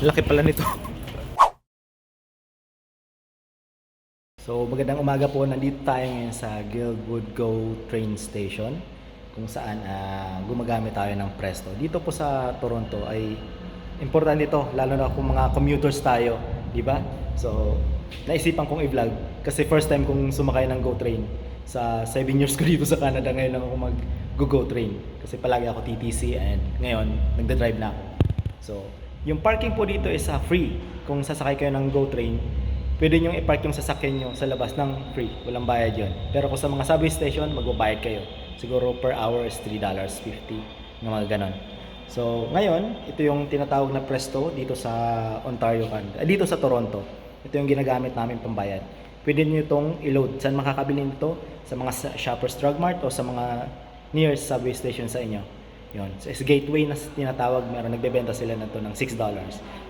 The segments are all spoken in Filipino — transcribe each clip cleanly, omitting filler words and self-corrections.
Laki pala nito. So, magandang umaga po. Nandito tayo ngayon sa Guildwood Go train station kung saan gumagamit tayo ng Presto. Dito po sa Toronto ay importante ito, lalo na kung mga commuters tayo, di ba? So, naisipan kong i-vlog kasi first time kong sumakay ng Go train. Sa 7 years ko dito sa Canada, ngayon lang ako mag-Go train. Kasi palagi ako TTC and ngayon, nagda-drive na ako. So, yung parking po dito is free. Kung sasakay kayo ng Go train, pwede nyo i-park yung sasakyan nyo sa labas ng free. Walang bayad yun. Pero kung sa mga subway station, magbabayad kayo. Siguro per hour is $3.50 ng mga ganon. So, ngayon, ito yung tinatawag na Presto dito sa Ontario, dito sa Toronto. Ito yung ginagamit namin pambayad. Pwede nyo itong i-load. Saan makakabili nito? Sa mga Shoppers Drug Mart o sa mga nearest subway station sa inyo. Yun. So, is gateway na tinatawag, meron nagbebenta sila na to ng $6.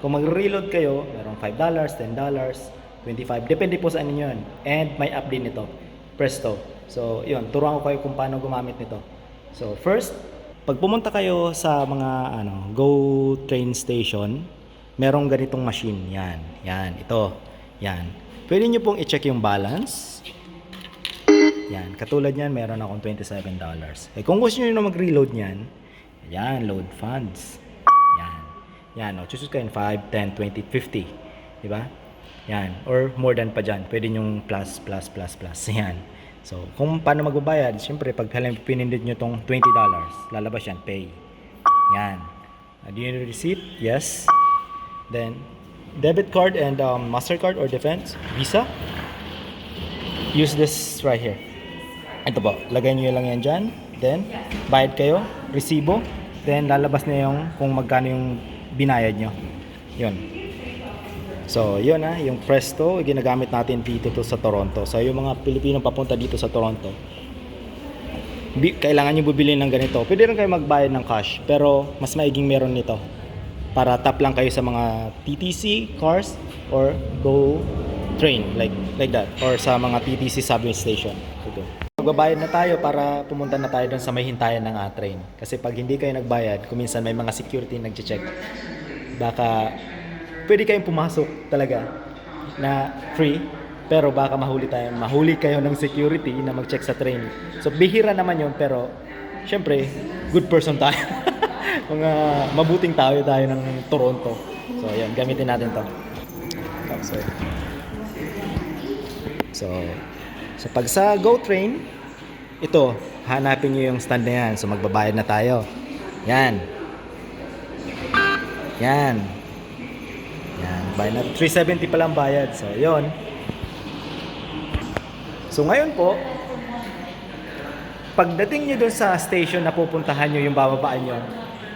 Kung mag-reload kayo, meron $5, $10, 25. Depende po sa inyo yun. And may app din ito, Presto. So, yun. Turuan ko kayo kung paano gumamit nito. So, first, pag pumunta kayo sa mga Go train station, merong ganitong machine. Yan. Yan. Ito. Yan. Pwede nyo pong i-check yung balance. Yan. Katulad yan, meron akong $27. Eh, kung gusto nyo na mag-reload yan, yan. Load funds. Yan. Yan. O, choose kayo 5, 10, 20, 50. Diba? Yan, or more than pa dyan. Pwede nyong plus. Yan. So, kung paano magbabayad, syempre, pag pinindot nyo tong $20, lalabas yan, pay. Yan. Do you need a receipt? Yes. Then, debit card and MasterCard or Defense, Visa. Use this right here. Ito po, lagay nyo lang yan dyan. Then, bayad kayo, resibo. Then, lalabas na yung kung magkano yung binayad nyo. Yun. So, yun yung Presto, ginagamit natin dito sa Toronto. So, yung mga Pilipino papunta dito sa Toronto, kailangan nyo bumili ng ganito. Pwede rin kayo magbayad ng cash, pero mas maiging meron nito. Para tap lang kayo sa mga TTC cars or Go train, like that. Or sa mga TTC subway station. Ito. Magbabayad na tayo para pumunta na tayo doon sa may hintayan ng train. Kasi pag hindi kayo nagbayad, kuminsan may mga security nagche-check. Baka pwede kayong pumasok talaga na free, pero baka mahuli kayo ng security na mag-check sa train. So bihira naman yun, pero syempre good person tayo. Mga mabuting tao tayo ng Toronto. So ayan, gamitin natin to. So pag sa Go train, ito, hanapin nyo yung stand na yan. So magbabayad na tayo. Yan. Bayad na. $3.70 pa lang bayad. So, yon. So, ngayon po, pagdating nyo dun sa station na pupuntahan nyo, yung bababaan nyo,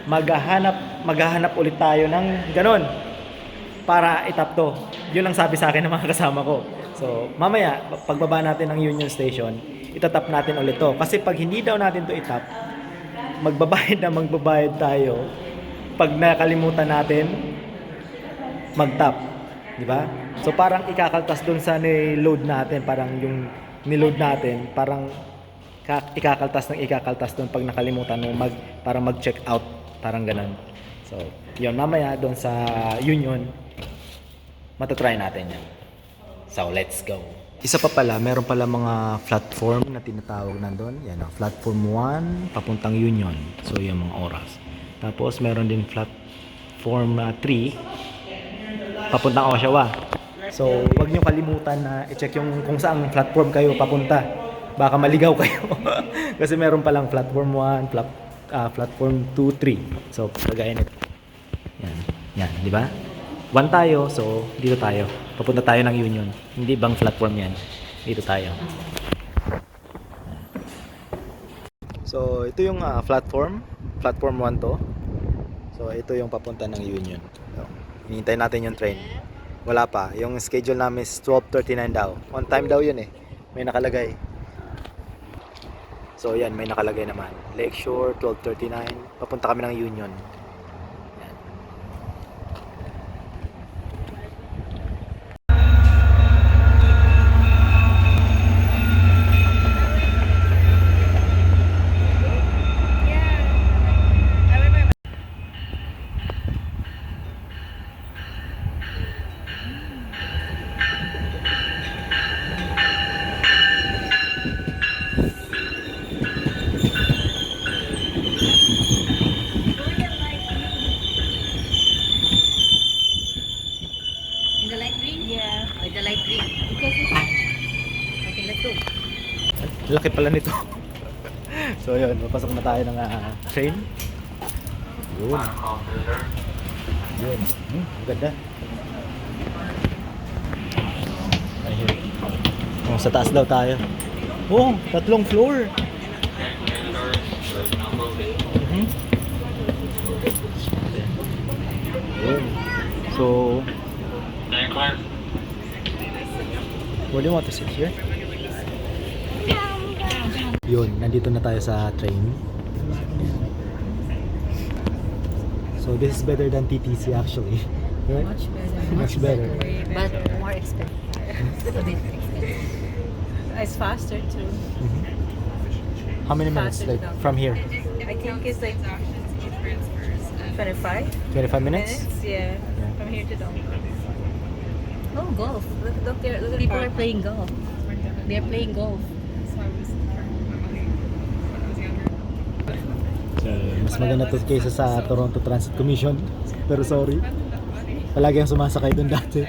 maghahanap ulit tayo ng ganon para itap to. Yun ang sabi sa akin ng mga kasama ko. So, mamaya, pagbaba natin ng Union Station, itatap natin ulit to. Kasi pag hindi daw natin to itap, magbabayad tayo. Pag nakalimutan natin, mag-tap, di ba? So parang ikakaltas doon sa ni-load natin, parang yung ni-load natin, parang ikakaltas doon pag nakalimutan mo parang mag-check out, parang ganun. So, yun, mamaya doon sa Union, matatry natin yan. So, let's go. Isa pa pala, meron pala mga platform na tinatawag nandun. Yan, platform 1, papuntang Union. So, yung mga oras. Tapos, meron din platform 3, papuntang Oshawa. So, huwag nyo kalimutan na i-check yung kung saan platform kayo papunta. Baka maligaw kayo. Kasi meron palang platform 1, platform 2, 3. So, kagaya nito. Yan, di ba? 1 tayo, so dito tayo. Papunta tayo ng Union. Hindi bang platform yan? Dito tayo. So, ito yung platform 1 to. So, ito yung papunta ng Union. So, hinihintay natin yung train. Wala pa. Yung schedule namin is 12:39 daw. On time daw yun eh. May nakalagay. So yan, may nakalagay naman. Lakeshore, 12:39. Papunta kami ng Union. Laki pala nito. So yun, papasok na tayo ng train. Yun. Yun. Ang ganda. Ayun. Oh, sa taas daw tayo. Oh, 3 floor. Yun. So, what do you want to sit here? Yun, nandito na tayo sa train. So this is better than TTC actually. Right? Much better. Much better. But more expensive. A bit expensive. It's faster too. How many minutes like from here? I think it's like 25 25 minutes? Yeah. Yeah. From here to Dongguan. Oh, golf. Look there. Look at People the are park. playing golf. They're playing golf. So, mas maganda to kaysa sa Toronto Transit Commission. Pero sorry, palagi ang sumasakay doon dati.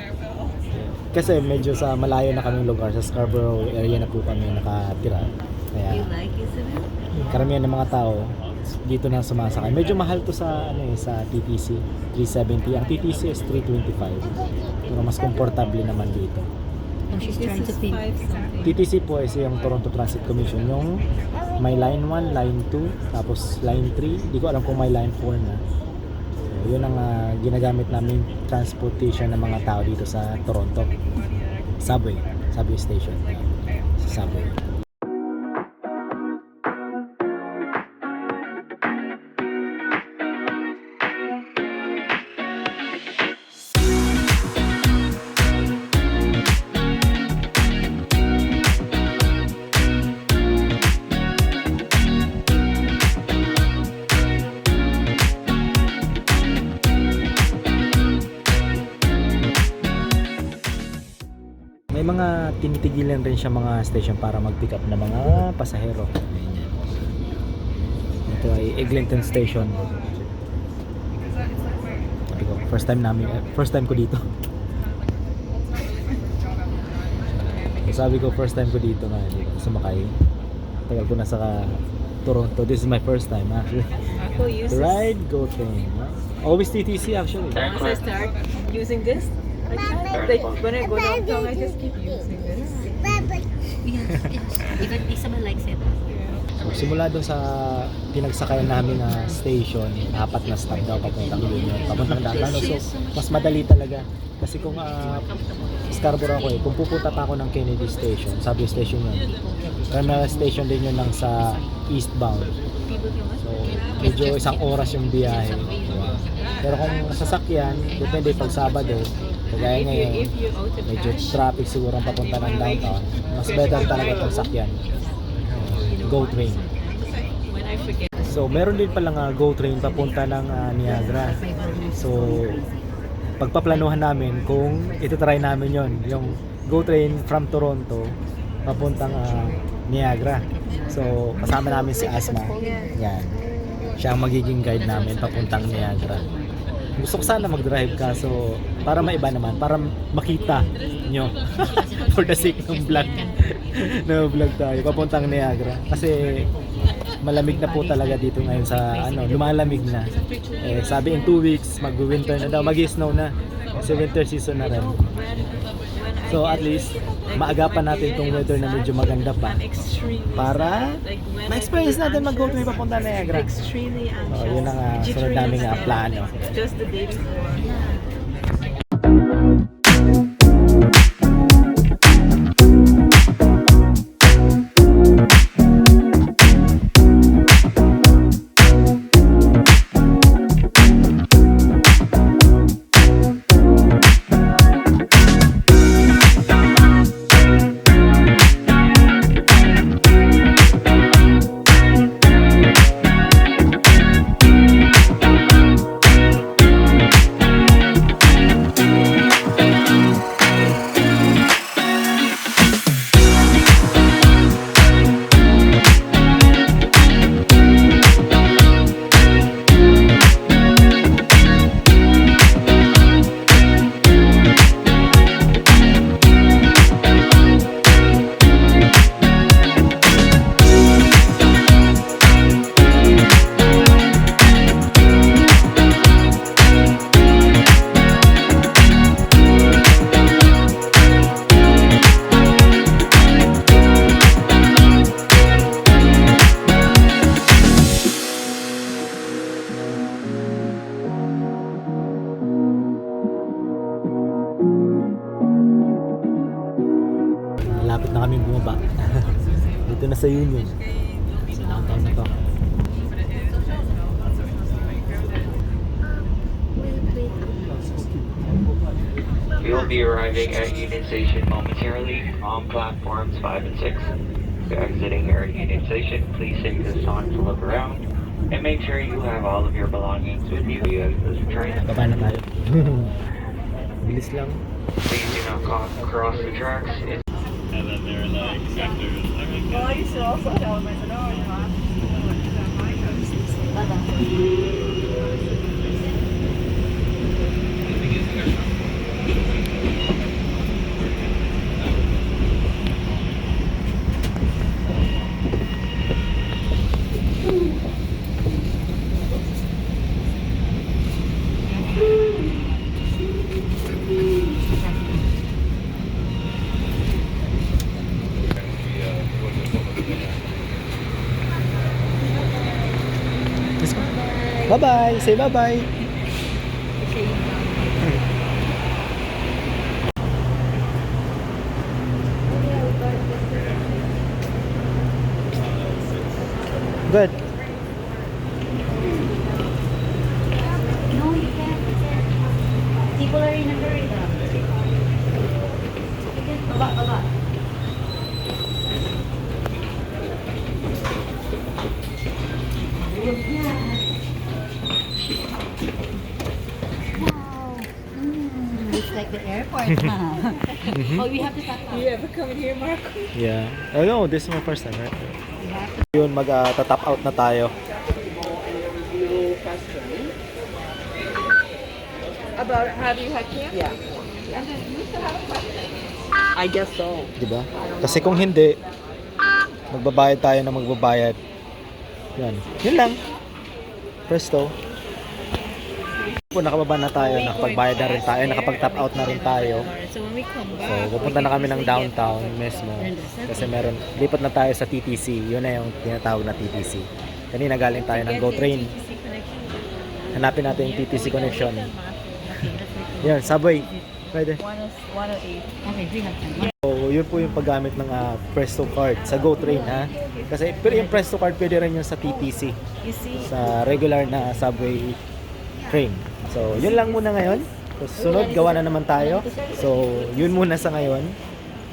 Kasi medyo sa malayo na kaming lugar, sa Scarborough area na po kami nakatira. Kaya You like Isabel? karamihan ng mga tao dito na sumasakay. Medyo mahal to sa sa TTC, 370. Ang TTC is 325. Pero mas komportable naman dito. Oh, she's This trying to is think. 5 something. TTC po is yung Toronto Transit Commission, yung may line 1, line 2, tapos line 3. Di ko alam kung may line 4 na. So, yun ang ginagamit namin transportation ng mga tao dito sa Toronto. Subway station. Sa subway. May mga tinitigilan rin siya mga station para mag-pick up ng mga pasahero. Ganyan. Ito ay Eglinton Station. Sabi ko, first time ko dito. Sabi ko, first time ko dito na sumakay. Tagal ko na sa Toronto. This is my first time actually. Ako uses. To ride GO train. Always TTC actually. Once I start using this, like when I go downtown, I just keep using this. Yes, yes. Even Isabel likes it. So, simula doon sa pinagsakayan namin na station, 4 na stop daw papuntang Union, papuntang downtown. So, mas madali talaga. Kasi kung Scarborough ako kung pupunta pa ako ng Kennedy Station, subway station yun. Kaya station din yun lang sa eastbound. So, medyo 1 oras yung biyahe. Pero kung sasakyan, depende pag Sabado, kagaya ngayon, medyo traffic siguro ang papunta ng downtown. Mas better talaga itong sakyan. GO train. When I forget. So, meron din palang GO train papunta ng Niagara. So, pagpaplanuhan namin kung ito-try namin yon, yung GO train from Toronto papuntang Niagara. So, kasama namin si Asma. Yan. Siya ang magiging guide namin papuntang Niagara. Gusto ko sana mag-drive kaso para maiba naman, para makita nyo for the sake ng vlog. No vlog tayo papuntang Niagara kasi malamig na po talaga dito ngayon sa lumalamig na. Eh, sabi in 2 weeks mag-winter na daw, mag-snow na kasi winter season na rin. So at least maagapan natin tong weather na medyo maganda pa para ma-experience natin mag-go trip papunta Niagara. Extremely So yun ang sunod naming plano. Just the day before. kaming bumaba. Dito na sa Union. Sa downtown na to. You'll be arriving at Union Station momentarily on platforms 5 and 6. If exiting here at Union Station, please take this time to look around and make sure you have all of your belongings with you as this train. Baba na tayo. Bilis lang. Please do not cross the tracks. And then they're like sectors. Well, I used to also tell them, I said, oh, you know, I'm on my coast. Let's go. Bye-bye. Say bye-bye. Good. No, you can't. You can't. People are in a hurry now. You can, baba. Wow. It's like the airport, huh? Oh, we have to talk about You ever come in here, Marco? Yeah. I know, this is my first time, right? Yun, mag-top out na tayo. About, have you had camp? Yeah. I guess so. Diba? Kasi kung hindi, magbabayad tayo na magbabayad. Yan. Yun lang. Presto. Po, nakababa na tayo, nakapagbayad na rin tayo, nakapag-top out na rin tayo. So when we come So, back, pupunta na kami ng downtown mismo. Kasi meron, lipat na tayo sa TTC. Yun na yung tinatawag na TTC. Kanina galing tayo ng GO train. Hanapin natin yung TTC connection. Yan, subway. Pwede. 108. Okay, we have time. So, yun po yung paggamit ng Presto card sa GO train, ha? Kasi, pero yung Presto card pwede rin yun sa TTC. You see, Sa regular na subway train. So, yun lang muna ngayon. So, sunod, gawa na naman tayo. So, yun muna sa ngayon.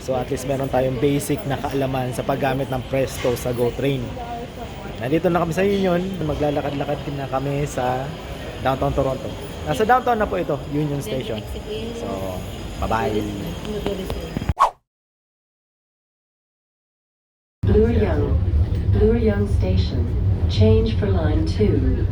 So, at least meron tayong basic na kaalaman sa paggamit ng Presto sa GO train. Nandito na kami sa Union. Maglalakad-lakad na kami sa downtown Toronto. Nasa downtown na po ito, Union Station. So, bye-bye! Bloor Young Station. Change for line 2.